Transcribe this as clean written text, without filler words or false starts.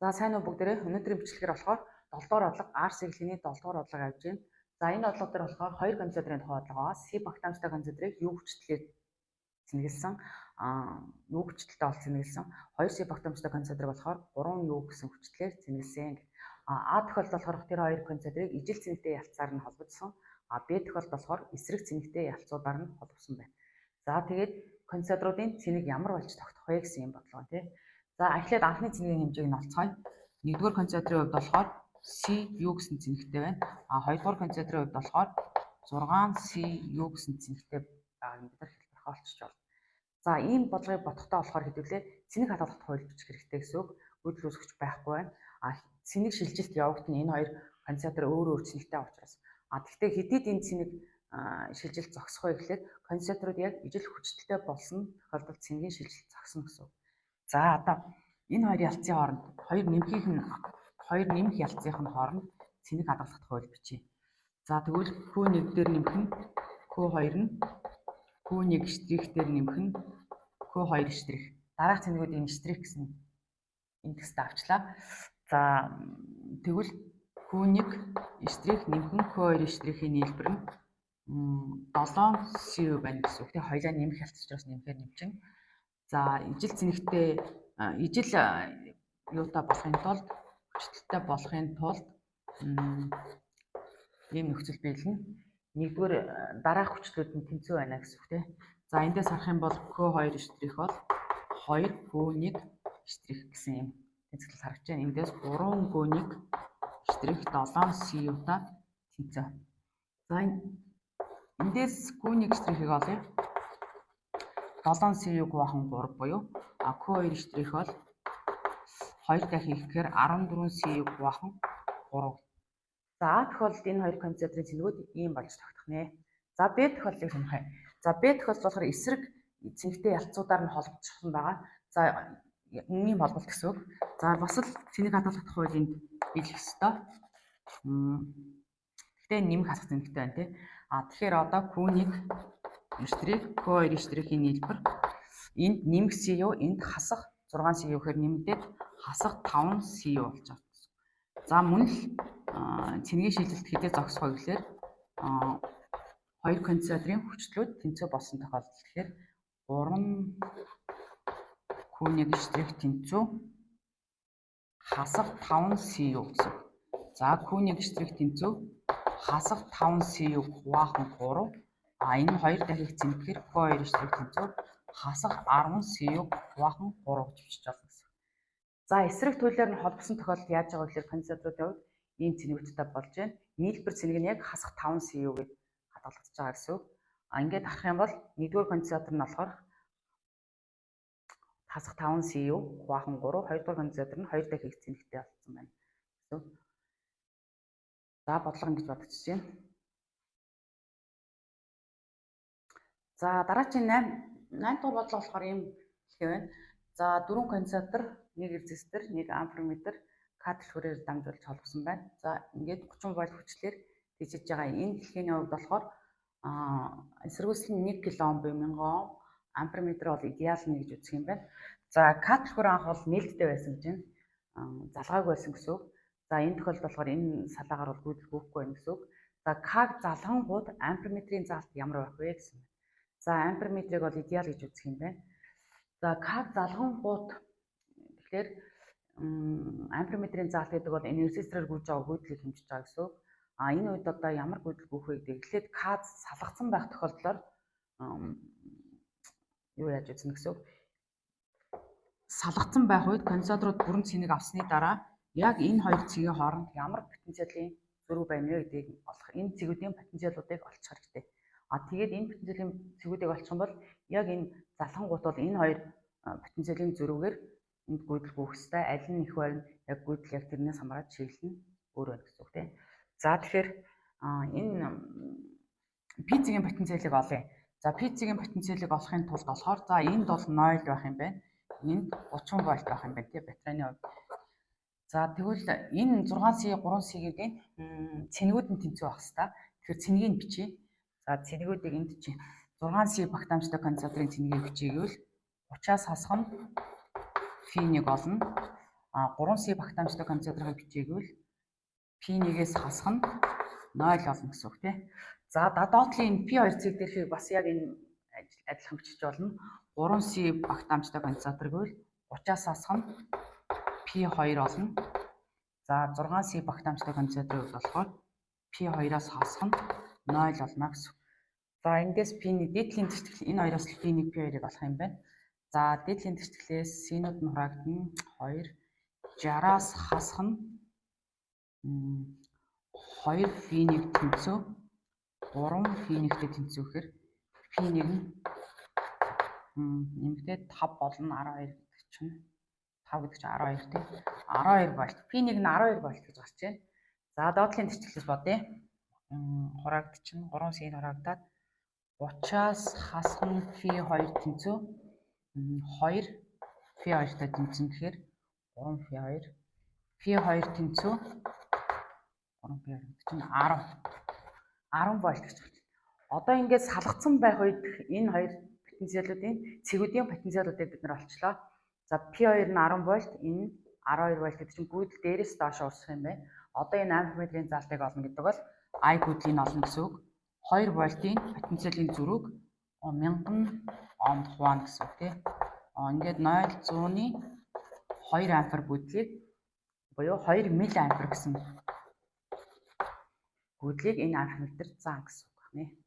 За сайн уу бүгдээрээ. Өнөөдрийн бичлэгээр болохоор 7 дугаар одлого R-Cycling-ийн 7 дугаар одлого авж байна. За энэ одлого дээр болохоор 2 концентрийн тухай одлогоо C-бактамжтай концентрийг U хүчтэйгээр цэнгэлсэн, U хүчтэлтэй бол цэнгэлсэн. 2 C-бактамжтай концентрийг болохоор 3 U гэсэн хүчтэйгээр цэнгэлсэн. А тохиолдолд болохоор тэр хоёр концентрийг ижил цэнэгтэй ялцаар нь холбогдсон. Б тохиолдолд болохоор эсрэг цэнэгтэй ялцуудаар нь холбогдсон байна. За тэгээд концентруудын цэнийг ямар болж тогтох вэ гэсэн юм бодлого тий. За эхлээд анхны цэнийг хэмжээг нь олцгоё. 1-р концентрийн хувьд болохоор Cu гэсэн цэнэгтэй байна. 2-р концентрийн хувьд болохоор 6Cu гэсэн цэнэгтэй байгааг бид нар хэлбэрхээ олчиж байна. За ийм бодлогыг бодохдоо болохоор хэдүүлээ цэник хадгалах хууль бичих хэрэгтэй гэсэн үг. Үүдэл үүсгэж байхгүй байна. Цэник шилжилт явагдана энэ хоёр концентр өөр цэнэгтэй учраас. Гэхдээ хэдийд энэ цэник шилжилт зогсох вэ гэхлээр концентрууд яг ижил хүчтэй болсон тохиолдолд цэнигийн шилжилт зогсно гэсэн үг. За одоо энэ хоёр ялцын хооронд хоёр нэмэх ялцын хооронд цэник хадгалах хууль бичье. За тэгвэл Q1 дээр нэмэх нь Q2 нь Q1 штрих дээр нэмэх нь Q2 штрих. Дараах цэнэгүүдийн штрих гэсэн энэ текст авчлаа. За тэгвэл Q1 штрих нэмэх нь Q2 штрихийн нийлбэр нь 7Cu байна гэсэн үг. Тэгээ хоёлаа нэмэх ялцч учраас нэмэхээр нэмчин. За ижил цэнэгтэй ижил юутай болохын тулд хүчтэй болохын тулд ийм нөхцөл байдал нь 1-р дараах хүчлүүд нь тэнцүү байна гэсэн үг тийм. За эндээс харах юм бол Q2 штрих бол 2 Q1 штрих гэсэн юм тэнцвэр харагдаж байна. Эндээс 3 Q1 штрих 7Cu-та тэнцүү. За эндээс Q1 штрихийг олъё. 7Cu хувахан 3 буюу Q2 штрих бол 2 дахин ихээр 14Cu хувахан 3. За А тохиолдолд энэ хоёр концентрийн цэнэгүүд ийм болж тогтох нэ. За Б тохиолдлыг сонирхъя. За Б тохиолдол болохоор эсрэг цэнэгтэй ялцуудаар нь холбогдсон байгаа. За ийм холболт гэсэн үг. За бас л цэник хадгалах хуулийг биелэх ёстой. Гэхдээ нэмэх хасах цэнэгтэй байна тий. Тэгэхээр одоо Q1 штрих Q2 штрихийн нийлбэр энд нэмэх Cu энд хасах 6Cu гэхээр нэмэгдээд хасах 5Cu болж байгаа. За мөн л цэнигийн шилжилт хэдий зогсох вэ гэхээр хоёр концентрийн хүчлүүд тэнцүү болсон тохиолдолд тэгэхээр 3 Q1 штрих тэнцүү хасах 5Cu гэсэн. За Q1 штрих тэнцүү хасах 5Cu хувахан 3. Энэ хоёр дахих цэнэгээр Q2 штрих тэнцүү хасах 10Cu хувахан 3 гэж бичиж байна гэсэн. За эсрэг туйлаар нь холбосон тохиолдолд яаж байгаа вэ гэхээр концентруудын хувьд ийм цэнэгүүдтэй болж байна. Нийлбэр цэнэг нь яг хасах 5Cu гэж хадгалагдаж байгаа гэсэн үг. Ингээд харах юм бол 1-р концентр нь болохоор хасах 5Cu хувахан 3, 2-р концентр нь 2 дахих цэнэгтэй болсон байна гэсэн. За бодлого ингэж бодогдож байна. За дараагийн 8 дугаар бодлого болохоор ийм хэлэх байна. За 4 концентр, 1 резистор, 1 амперметр каталхөрөөр дамжуулж холбосон байна. За ингээд 30 вольт хүчлээр тэгжиж байгаа. Энэ дэлхийний хувьд болохоор эсэргүүцэл нь 1 кОм буюу 1000 Ом, амперметр бол идеалны гэж үзэх юм байна. За каталхөр анх бол нээлттэй байсан гэж байна. Залгаагүй байсан гэсэн үг. За энэ тохиолдолд болохоор энэ салаагаар бол гүйдэл гүйхгүй байна гэсэн үг. За К-г залгангууд амперметрийн заалт ямар байх вэ гэсэн байна. За амперметрийг бол идеал гэж үзэх юм байна. За К-г залгангууд тэгэхээр амперметрийн заалт гэдэг бол энэ резистороор гүйж байгаа гүйдлийг хэмжиж байгаа гэсэн үг. Энэ үед одоо ямар гүйдэл гүйх вэ гэдэг. Эхлээд К салгацсан байх тохиолдлоор юу яаж үзнэ гэсэн үг. Салгацсан байх үед концентратууд бүрэн цэнийг авсны дараа яг энэ хоёр цэгийн хооронд ямар потенциалын зөрүү байна вэ гэдгийг олох. Энэ цэгүүдийн потенциалуудыг олчих хэрэгтэй. Тэгээд энэ потенциалын цэгүүдийг олчих юм бол яг энэ залхангууд бол энэ хоёр потенциалын зөрүүгээр энд гүйдэл гүйх хэвээр аль нь их байна яг гүйдэл яг тэрнээс хамаарат чиглэл нь өөр байна гэсэн үг тийм. За тэгэхээр энэ пизгийн потенциалыг олъё. За пизгийн потенциалыг олохын тулд болохоор за энд бол 0 байх юм байна. Энд 30 вольт байх юм байна тийм батарейны хувьд. За тэгвэл энэ 6Cu 3Cu-гийн цэнэгүүд нь тэнцүү байх хэвээр. Тэгэхээр цэнийг бичье. За цэнэгүүдийг энд чинь 6Cu бактамжтай концентрийн цэнийг бичье гэвэл 30-аас хасах нь φ1 болно. 3C багтаамжтай концентраыг бичээгүүл P1-ээс хасах нь 0 болно гэсэн үг тийм. За доотлын P2 цэг дээрхийг бас яг энэ адилхан бичиж болно. 3C багтаамжтай концентрыг бол 30-аас хасах нь P2 болно. За 6C багтаамжтай концентрыг болохоор P2-аас хасах нь 0 болно гэсэн үг. За эндээс P1 дээдлийн тэгтгэл энэ хоёроос P1 P2-ыг олох юм байна. За дээдлийн тэгтгэлээс синууд нь хураагдана 2 60-аас хасах нь 2 P1 тэнцүү 3 P1-тэй тэнцүүхээр P1 нь нэмэгдээд 5 болно 12 гэдэг чинь 5 гэдэг чинь 12 тийм 12 вольт P1 нь 12 вольт гэж гарч байна. За доотлын тэгтгэлээс бодъё. Хураагд чинь 3 син хураагдаад 30-аас хасах нь P2 тэнцүү 2 P2-тай тэнцэн гэхээр 3 P2 P2 тэнцүү 3 P2 чинь 10 вольт гэж байна. Одоо ингээд салгацсан байх үед энэ хоёр потенциалуудын цэгүүдийн потенциалуудыг бид нар олчлоо. За P2 нь 10 вольт, энэ 12 вольт гэдэг чинь гүйдэл дээрээс доош урсах юм байна. Одоо энэ амперметрийн заалтыг олно гэдэг бол I гүйдлийн олно гэсэн үг. 2 вольтын потенциалын зүрэг 1000 омд хуваана гэсэн үг тийм. Ингээд 0-100-ны 2 ампер гүйдлийг буюу 2 мили ампер гэсэн гүйдлийг энэ амперметр заана гэсэн үг байна.